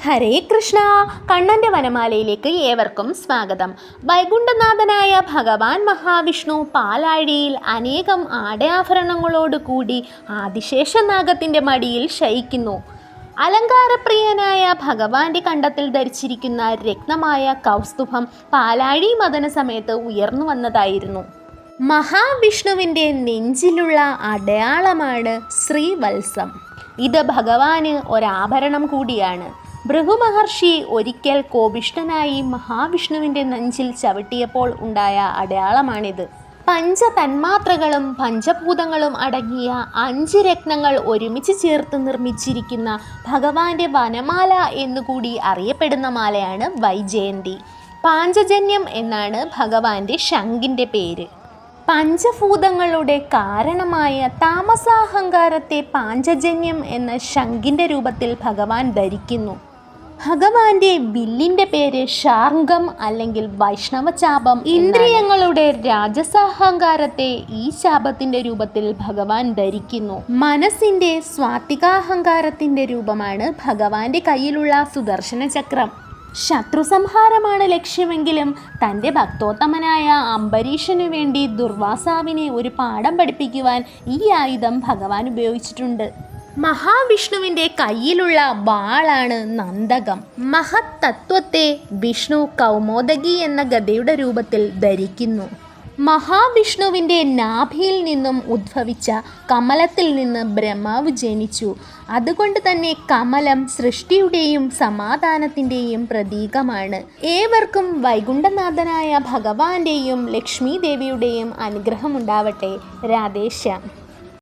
ഹരേ കൃഷ്ണ. കണ്ണൻ്റെ വനമാലയിലേക്ക് ഏവർക്കും സ്വാഗതം. വൈകുണ്ഠനാഥനായ ഭഗവാൻ മഹാവിഷ്ണു പാലാഴിയിൽ അനേകം ആടയാഭരണങ്ങളോട് കൂടി ആദിശേഷനാഗത്തിൻ്റെ മടിയിൽ ശയിക്കുന്നു. അലങ്കാരപ്രിയനായ ഭഗവാന്റെ കണ്ടത്തിൽ ധരിച്ചിരിക്കുന്ന രത്നമായ കൗസ്തുഭം പാലാഴി മദന സമയത്ത് ഉയർന്നു വന്നതായിരുന്നു. മഹാവിഷ്ണുവിൻ്റെ നെഞ്ചിലുള്ള അടയാളമാണ് ശ്രീവത്സം. ഇത് ഭഗവാന് ഒരാഭരണം കൂടിയാണ്. ഭൃഗുമഹർഷി ഒരിക്കൽ കോപിഷ്ഠനായി മഹാവിഷ്ണുവിൻ്റെ നെഞ്ചിൽ ചവിട്ടിയപ്പോൾ ഉണ്ടായ അടയാളമാണിത്. പഞ്ചതന്മാത്രകളും പഞ്ചഭൂതങ്ങളും അടങ്ങിയ 5 രത്നങ്ങൾ ഒരുമിച്ച് ചേർത്ത് നിർമ്മിച്ചിരിക്കുന്ന ഭഗവാന്റെ വനമാല എന്നുകൂടി അറിയപ്പെടുന്ന മാലയാണ് വൈജയന്തി. പാഞ്ചജന്യം എന്നാണ് ഭഗവാന്റെ ശംഖിൻ്റെ പേര്. പഞ്ചഭൂതങ്ങളുടെ കാരണമായ താമസാഹങ്കാരത്തെ പാഞ്ചജന്യം എന്ന ശംഖിൻ്റെ രൂപത്തിൽ ഭഗവാൻ ധരിക്കുന്നു. ഭഗവാന്റെ വില്ലിൻ്റെ പേര് ഷാർംഗം അല്ലെങ്കിൽ വൈഷ്ണവ ചാപം. ഇന്ദ്രിയങ്ങളുടെ രാജസാഹങ്കാരത്തെ ഈ ശാപത്തിൻ്റെ രൂപത്തിൽ ഭഗവാൻ ധരിക്കുന്നു. മനസ്സിൻ്റെ സ്വാത്വികാഹങ്കാരത്തിൻ്റെ രൂപമാണ് ഭഗവാന്റെ കയ്യിലുള്ള സുദർശന ചക്രം. ശത്രുസംഹാരമാണ് ലക്ഷ്യമെങ്കിലും തൻ്റെ ഭക്തോത്തമനായ അംബരീഷനു വേണ്ടി ദുർവാസാവിനെ ഒരു പാഠം പഠിപ്പിക്കുവാൻ ഈ ആയുധം ഭഗവാൻ ഉപയോഗിച്ചിട്ടുണ്ട്. മഹാവിഷ്ണുവിൻ്റെ കയ്യിലുള്ള വാളാണ് നന്ദകം. മഹത് തത്വത്തെ വിഷ്ണു കൗമോദകി എന്ന ഗദയുടെ രൂപത്തിൽ ധരിക്കുന്നു. മഹാവിഷ്ണുവിൻ്റെ നാഭിയിൽ നിന്നും ഉദ്ഭവിച്ച കമലത്തിൽ നിന്ന് ബ്രഹ്മാവ് ജനിച്ചു. അതുകൊണ്ട് തന്നെ കമലം സൃഷ്ടിയുടെയും സമാധാനത്തിൻ്റെയും പ്രതീകമാണ്. ഏവർക്കും വൈകുണ്ഠനാഥനായ ഭഗവാന്റെയും ലക്ഷ്മി ദേവിയുടെയും അനുഗ്രഹമുണ്ടാവട്ടെ. രാധേശ്യാം.